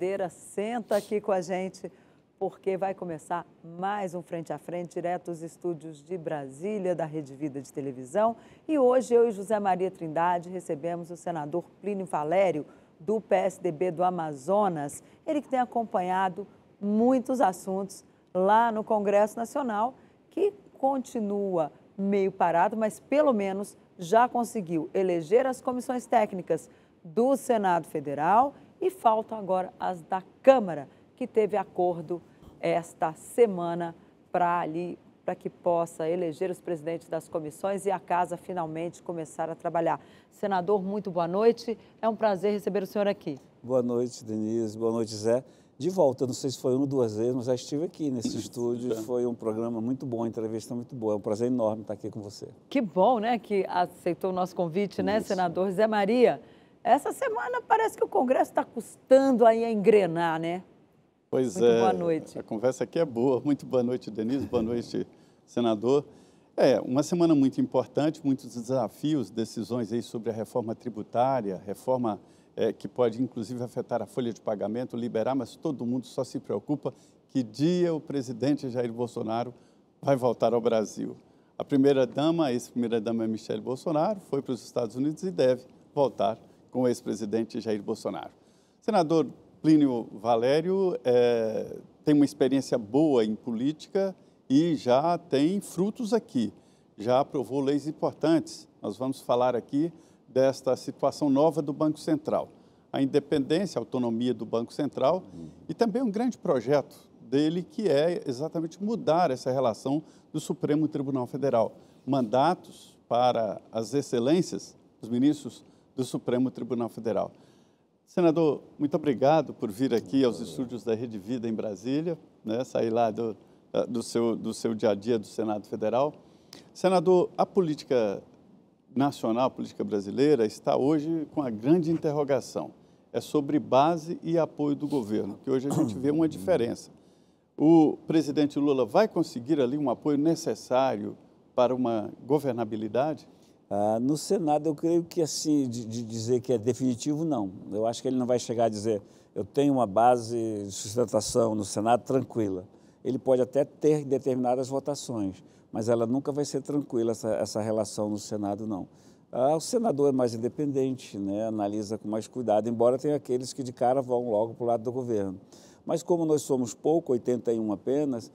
cadeira, senta aqui com a gente, porque vai começar mais um Frente a Frente, direto dos estúdios de Brasília, da Rede Vida de televisão. E hoje eu e José Maria Trindade recebemos o senador Plínio Valério, do PSDB do Amazonas. Ele que tem acompanhado muitos assuntos lá no Congresso Nacional, que continua meio parado, mas pelo menos já conseguiu eleger as comissões técnicas do Senado Federal e faltam agora as da Câmara, que teve acordo esta semana para que possa eleger os presidentes das comissões e a casa finalmente começar a trabalhar. Senador, muito boa noite. É um prazer receber o senhor aqui. Boa noite, Denise. Boa noite, Zé. De volta, não sei se foi uma ou duas vezes, mas já estive aqui nesse estúdio. Foi um programa muito bom, uma entrevista muito boa. É um prazer enorme estar aqui com você. Que bom, né, que aceitou o nosso convite, né, senador Zé Maria? Essa semana parece que o Congresso está custando aí a engrenar, né? Pois muito boa noite. A conversa aqui é boa. Muito boa noite, Denise. Boa noite, senador. Uma semana muito importante, muitos desafios, decisões aí sobre a reforma tributária, reforma que pode, inclusive, afetar a folha de pagamento, liberar, mas todo mundo só se preocupa que dia o presidente Jair Bolsonaro vai voltar ao Brasil. A primeira-dama, a ex-primeira-dama Michele Bolsonaro, foi para os Estados Unidos e deve voltar com o ex-presidente Jair Bolsonaro. Senador Plínio Valério tem uma experiência boa em política e já tem frutos aqui, já aprovou leis importantes. Nós vamos falar aqui desta situação nova do Banco Central, a independência, a autonomia do Banco Central e também um grande projeto dele que é exatamente mudar essa relação do Supremo Tribunal Federal. Mandatos para as excelências, os ministros do Supremo Tribunal Federal. Senador, muito obrigado por vir aqui aos estúdios da Rede Vida em Brasília, né, sair lá do seu dia a dia do Senado Federal. Senador, a política nacional, a política brasileira, está hoje com a grande interrogação. É sobre base e apoio do governo, que hoje a gente vê uma diferença. O presidente Lula vai conseguir ali um apoio necessário para uma governabilidade? No Senado, eu creio que, assim, de dizer que é definitivo, não. Eu acho que ele não vai chegar a dizer, eu tenho uma base de sustentação no Senado tranquila. Ele pode até ter determinadas votações, mas ela nunca vai ser tranquila, essa relação no Senado, não. O senador é mais independente, né? Analisa com mais cuidado, embora tenha aqueles que de cara vão logo para o lado do governo. Mas como nós somos pouco, 81 apenas,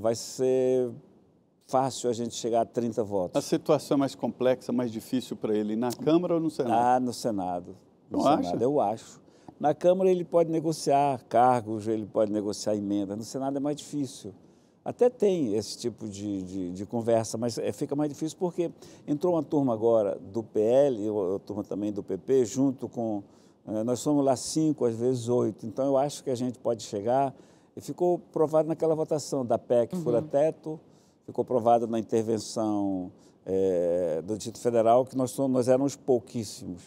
vai ser fácil a gente chegar a 30 votos. A situação é mais complexa, mais difícil para ele, na Câmara ou no Senado? No Senado. No Senado, eu acho. Na Câmara ele pode negociar cargos, ele pode negociar emendas. No Senado é mais difícil. Até tem esse tipo de conversa, mas fica mais difícil porque entrou uma turma agora do PL, a turma também do PP, junto com... nós somos lá 5, às vezes 8. Então, eu acho que a gente pode chegar... E ficou provado naquela votação da PEC fura-teto, ficou provado na intervenção do Distrito Federal que nós éramos pouquíssimos.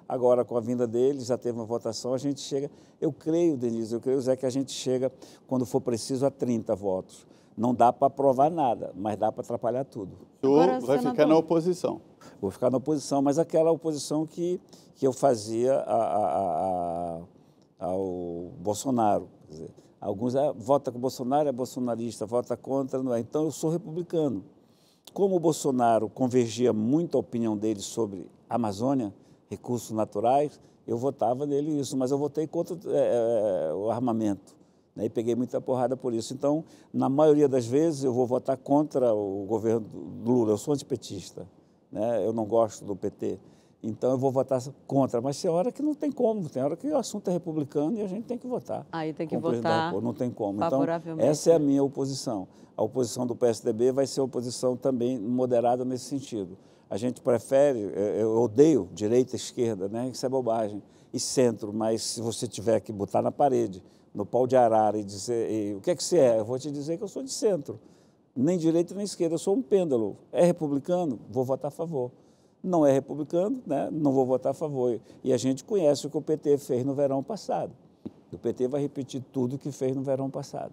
Agora, com a vinda deles, já teve uma votação, a gente chega... Eu creio, Denise, Zé, que a gente chega, quando for preciso, a 30 votos. Não dá para aprovar nada, mas dá para atrapalhar tudo. O senhor vai ficar na oposição. Vou ficar na oposição, mas aquela oposição que eu fazia ao Bolsonaro. Quer dizer, alguns votam com o Bolsonaro, é bolsonarista, vota contra, não é. Então, eu sou republicano. Como o Bolsonaro convergia muito a opinião dele sobre a Amazônia, recursos naturais, eu votava nele isso, mas eu votei contra o armamento, né, e peguei muita porrada por isso. Então, na maioria das vezes, eu vou votar contra o governo do Lula. Eu sou antipetista, né, eu não gosto do PT. Então, eu vou votar contra, mas tem hora que não tem como, tem hora que o assunto é republicano e a gente tem que votar. Aí tem que votar não tem como. Então, favoravelmente. essa é a minha oposição. A oposição do PSDB vai ser oposição também moderada nesse sentido. A gente prefere, eu odeio direita e esquerda, né? Isso é bobagem, e centro, mas se você tiver que botar na parede, no pau de arara e dizer, o que é que você é? Eu vou te dizer que eu sou de centro, nem direita nem esquerda, eu sou um pêndulo. É republicano? Vou votar a favor. Não é republicano, né? Não vou votar a favor. E a gente conhece o que o PT fez no verão passado. O PT vai repetir tudo o que fez no verão passado.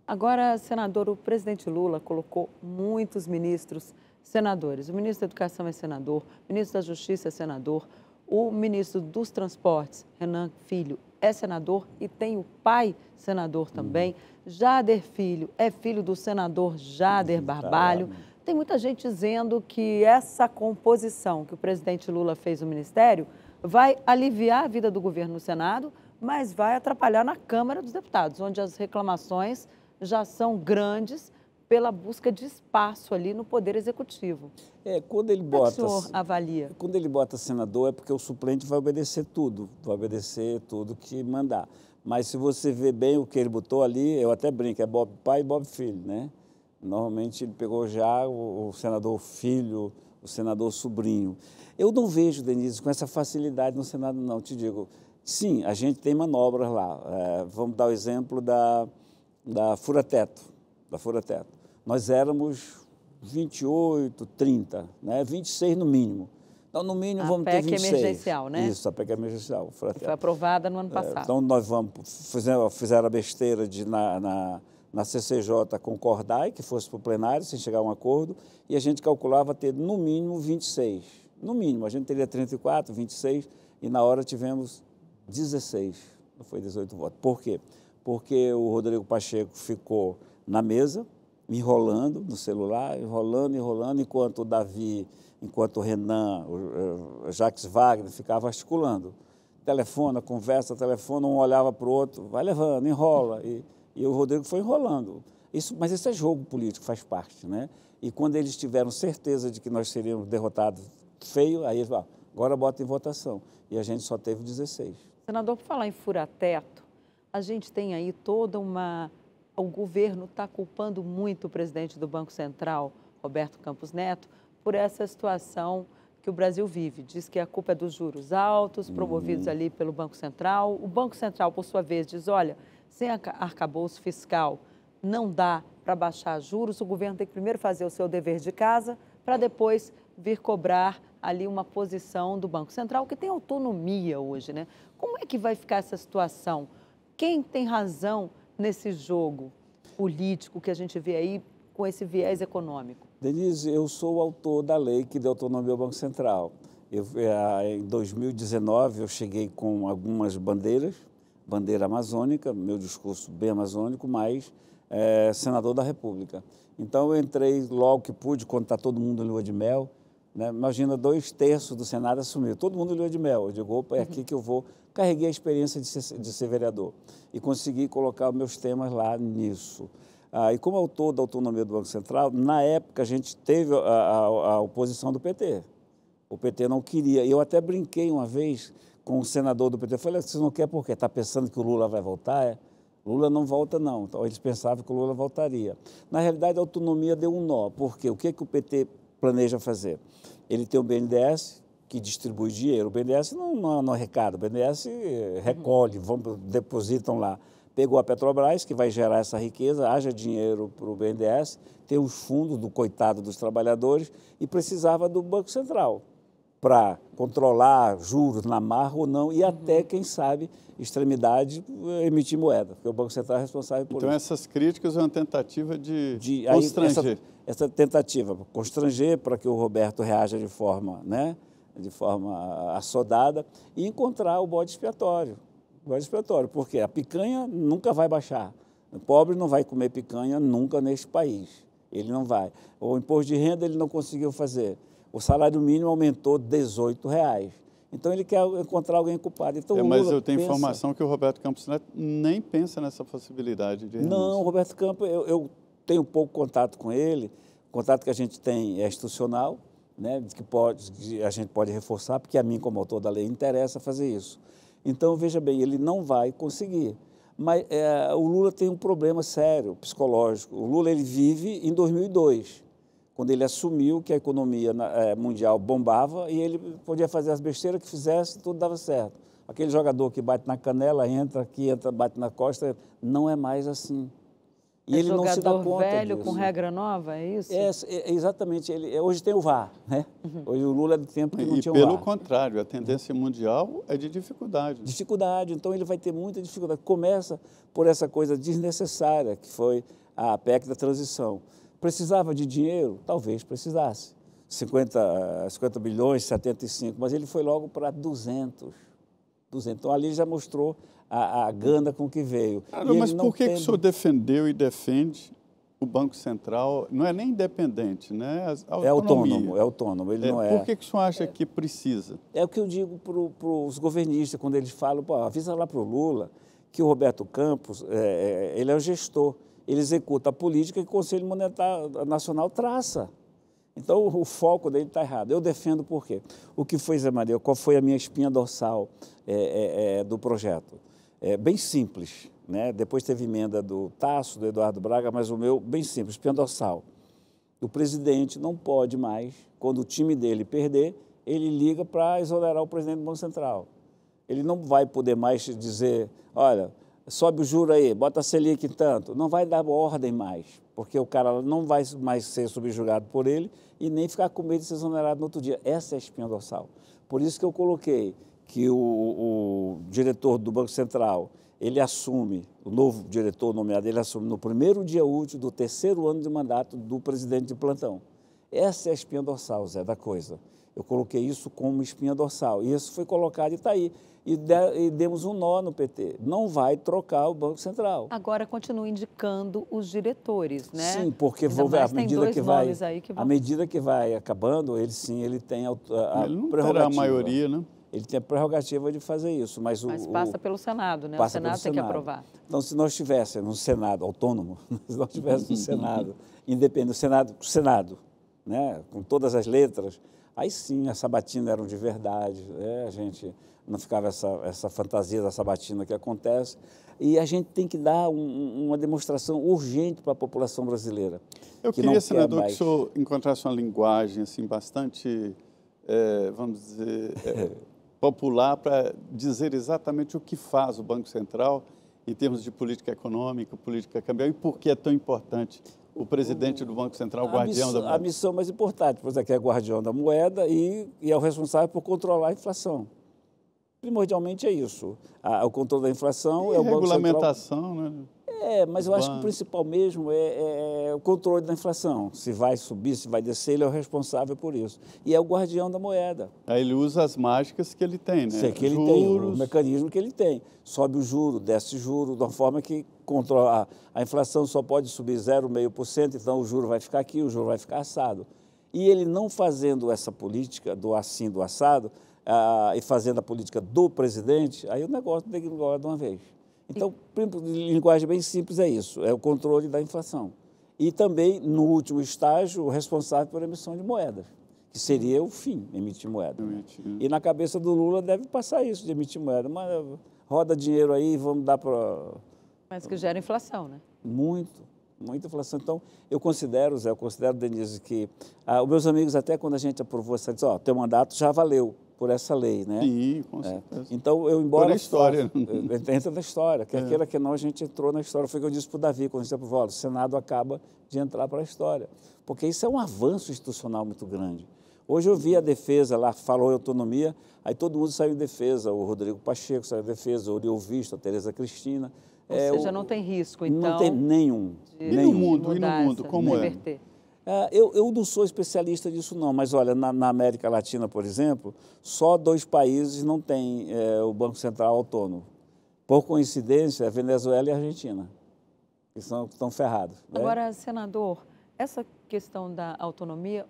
Agora, senador, o presidente Lula colocou muitos ministros senadores. O ministro da Educação é senador, o ministro da Justiça é senador, O ministro dos Transportes, Renan Filho, é senador e tem o pai senador também. Jader Filho é filho do senador Jader Barbalho. Tem muita gente dizendo que essa composição que o presidente Lula fez no Ministério vai aliviar a vida do governo no Senado, mas vai atrapalhar na Câmara dos Deputados, onde as reclamações já são grandes pela busca de espaço ali no Poder Executivo. Quando ele Como é que o senhor avalia? Quando ele bota senador é porque o suplente vai obedecer tudo que mandar. Mas se você vê bem o que ele botou ali, eu até brinco, é Bob pai e Bob filho, né? Normalmente ele pegou já o senador filho, o senador sobrinho. Eu não vejo, Denise, com essa facilidade no Senado, não, te digo. Sim, a gente tem manobras lá. Vamos dar o exemplo da Fura-Teto. Nós éramos 28, 30, né? 26 no mínimo. Então, no mínimo, vamos ter 26. A PEC emergencial, né? Isso, a PEC emergencial. Foi aprovada no ano passado. Então, nós fizeram a besteira de, na CCJ, concordar e que fosse para o plenário, sem chegar a um acordo, e a gente calculava ter, no mínimo, 26. No mínimo, a gente teria 34, 26, e na hora tivemos 16, não foi 18 votos. Por quê? Porque o Rodrigo Pacheco ficou na mesa, enrolando no celular, enrolando, enquanto o Davi, enquanto o Renan, o Jacques Wagner ficava articulando. Telefona, conversa, telefona, um olhava para o outro, vai levando, enrola. E o Rodrigo foi enrolando. Mas isso é jogo político, faz parte, né? E quando eles tiveram certeza de que nós seríamos derrotados feio, aí eles falaram, agora bota em votação. E a gente só teve 16. Senador, por falar em fura-teto, a gente tem aí toda uma... O governo está culpando muito o presidente do Banco Central, Roberto Campos Neto, por essa situação que o Brasil vive. Diz que a culpa é dos juros altos, promovidos ali pelo Banco Central. O Banco Central, por sua vez, diz, olha, sem arcabouço fiscal não dá para baixar juros, o governo tem que primeiro fazer o seu dever de casa para depois vir cobrar ali uma posição do Banco Central, que tem autonomia hoje, né? Como é que vai ficar essa situação? Quem tem razão nesse jogo político que a gente vê aí com esse viés econômico? Denise, eu sou o autor da lei que deu autonomia ao Banco Central. Em 2019, eu cheguei com algumas bandeiras, bandeira amazônica, meu discurso bem amazônico, mas senador da República. Então, eu entrei logo que pude, quando está todo mundo em lua de mel, né? Imagina, 2/3 do Senado assumiu, todo mundo em lua de mel. Eu digo, opa, é aqui que eu vou. Carreguei a experiência de ser vereador e consegui colocar os meus temas lá nisso. E como autor da autonomia do Banco Central, na época a gente teve a oposição do PT. O PT não queria. Eu até brinquei uma vez com um senador do PT. Falei, vocês não querem por quê? Está pensando que o Lula vai voltar? Lula não volta, não. Então, eles pensavam que o Lula voltaria. Na realidade, a autonomia deu um nó. Por quê? O que o PT planeja fazer? Ele tem o BNDES, que distribui dinheiro. O BNDES não arrecada, o BNDES recolhe, depositam lá. Pegou a Petrobras, que vai gerar essa riqueza, haja dinheiro para o BNDES, tem os fundos do coitado dos trabalhadores e precisava do Banco Central para controlar juros na marra ou não e até, quem sabe, extremidade, emitir moeda, porque o Banco Central é responsável por isso. Então, essas críticas é uma tentativa de constranger. Essa tentativa, constranger para que o Roberto reaja de forma assodada e encontrar o bode expiatório. Porque a picanha nunca vai baixar. O pobre não vai comer picanha nunca neste país. Ele não vai. O imposto de renda ele não conseguiu fazer. O salário mínimo aumentou R$18. Então, ele quer encontrar alguém culpado. Então, mas eu tenho informação que o Roberto Campos Neto nem pensa nessa possibilidade de renúncia. Não, o Roberto Campos, eu tenho pouco contato com ele. O contato que a gente tem é institucional, né, que a gente pode reforçar, porque a mim, como autor da lei, interessa fazer isso. Então, veja bem, ele não vai conseguir. Mas o Lula tem um problema sério, psicológico. O Lula ele vive em 2002, quando ele assumiu que a economia mundial bombava e ele podia fazer as besteiras que fizesse, tudo dava certo. Aquele jogador que bate na canela, entra aqui, bate na costa, não é mais assim. E ele não se dá conta velho disso. Com regra nova, é isso? Exatamente. Hoje tem o VAR, né? Hoje o Lula é do tempo que não tinha o VAR. VAR. E pelo contrário, a tendência mundial é de dificuldade. Dificuldade. Então ele vai ter muita dificuldade. Começa por essa coisa desnecessária, que foi a PEC da transição. Precisava de dinheiro? Talvez precisasse. 50 bilhões, 75, mas ele foi logo para 200. Então, ali já mostrou a gana com que veio. Mas por que o senhor defendeu e defende o Banco Central? Não é nem independente, né? É autônomo, ele não é. Por que o senhor acha que precisa? É o que eu digo para os governistas, quando eles falam, avisa lá para o Lula que o Roberto Campos, ele é o gestor, ele executa a política que o Conselho Monetário Nacional traça. Então, o foco dele está errado. Eu defendo por quê? O que foi, Zé Maria? Qual foi a minha espinha dorsal do projeto? Bem simples, né? Depois teve emenda do Tasso, do Eduardo Braga, mas o meu, bem simples, espinha dorsal. O presidente não pode mais, quando o time dele perder, ele liga para exonerar o presidente do Banco Central. Ele não vai poder mais dizer, olha, sobe o juro aí, bota a Selic em tanto. Não vai dar ordem mais, porque o cara não vai mais ser subjugado por ele e nem ficar com medo de ser exonerado no outro dia. Essa é a espinha dorsal. Por isso que eu coloquei que o diretor do Banco Central, ele assume, o novo diretor nomeado, ele assume no primeiro dia útil do 3º ano de mandato do presidente de plantão. Essa é a espinha dorsal, Zé, da coisa. Eu coloquei isso como espinha dorsal. E isso foi colocado e está aí. E demos um nó no PT. Não vai trocar o Banco Central. Agora continua indicando os diretores, né? Sim, porque à medida que vai acabando, ele tem a prerrogativa. A maioria, né? Ele tem a prerrogativa de fazer isso. Mas passa pelo Senado, né? O Senado tem que aprovar. Então, se nós tivéssemos um Senado autônomo, se nós tivéssemos um Senado independente, Senado, né? Com todas as letras, aí sim a sabatina era de verdade, a gente não ficava essa fantasia da sabatina que acontece, e a gente tem que dar uma demonstração urgente para a população brasileira. Eu queria, senador, que o senhor encontrasse uma linguagem assim, bastante, vamos dizer, popular para dizer exatamente o que faz o Banco Central em termos de política econômica, política cambial, e por que é tão importante o presidente do Banco Central, o guardião da moeda. A missão mais importante, pois aqui é guardião da moeda e é o responsável por controlar a inflação. Primordialmente é isso. O controle da inflação é o Banco Central. Regulamentação, né? Mas eu acho que o principal mesmo é o controle da inflação. Se vai subir, se vai descer, ele é o responsável por isso. E é o guardião da moeda. Aí ele usa as mágicas que ele tem, né? Que ele tem, o mecanismo que ele tem. Sobe o juro, desce o juro, de uma forma que controla. A inflação só pode subir 0,5%, então o juro vai ficar aqui, o juro vai ficar assado. E ele não fazendo essa política do assim, do assado, e fazendo a política do presidente, aí o negócio degringola de uma vez. Então, linguagem bem simples é isso, é o controle da inflação. E também, no último estágio, o responsável por emissão de moedas, que seria o fim, emitir moeda. E na cabeça do Lula deve passar isso, de emitir moeda. Mas roda dinheiro aí, vamos dar para... Mas que gera inflação, né? Muita inflação. Então, eu considero, Zé, Denise, que os meus amigos, até quando a gente aprovou essa, dizem, teu mandato já valeu por essa lei, né? Sim, com certeza. Então, eu embora... Por a história. Entra na história, quer queira que não, a gente entrou na história. Foi o que eu disse para o Davi, quando a gente aprovou, o Senado acaba de entrar para a história. Porque isso é um avanço institucional muito grande. Hoje eu vi a defesa lá, falou em autonomia, aí todo mundo saiu em defesa, o Rodrigo Pacheco saiu em defesa, o Uriel Visto, a Tereza Cristina. Ou seja, não tem risco, então... Não tem nenhum. E no mundo, como é? Eu não sou especialista disso, não, mas olha, na América Latina, por exemplo, só 2 países não têm o Banco Central autônomo. Por coincidência, a Venezuela e a Argentina, que estão ferrados. Agora, senador, essa questão da autonomia,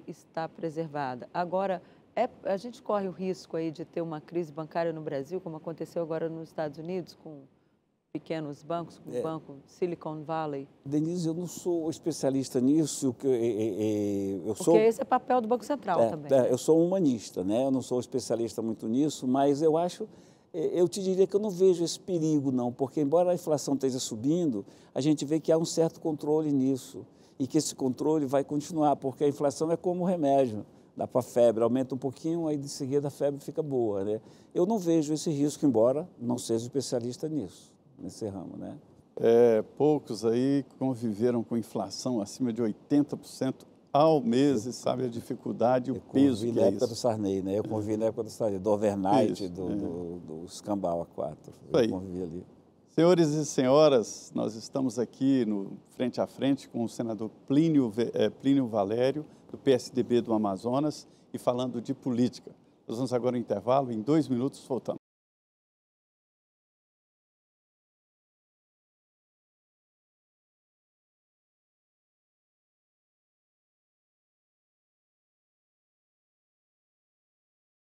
está preservada. Agora, a gente corre o risco aí de ter uma crise bancária no Brasil, como aconteceu agora nos Estados Unidos, com pequenos bancos, como o banco Silicon Valley? Denise, eu não sou especialista nisso. Porque esse é papel do Banco Central também. Eu sou um humanista, né? Eu não sou especialista muito nisso, mas eu te diria que eu não vejo esse perigo, não, porque embora a inflação esteja subindo, a gente vê que há um certo controle nisso e que esse controle vai continuar, porque a inflação é como um remédio. Dá para a febre, aumenta um pouquinho, aí de seguida a febre fica boa, né? Eu não vejo esse risco, embora não seja especialista nisso. Nesse ramo, né? Poucos aí conviveram com inflação acima de 80% ao mês e sabe a dificuldade e o peso que é isso. Na época do Sarney, né? Eu convivi na época do Sarney, do overnight, do escambau A4. Eu convivi ali. Senhores e senhoras, nós estamos aqui no frente a frente com o senador Plínio Valério, do PSDB do Amazonas, e falando de política. Nós vamos agora ao intervalo, em 2 minutos voltamos.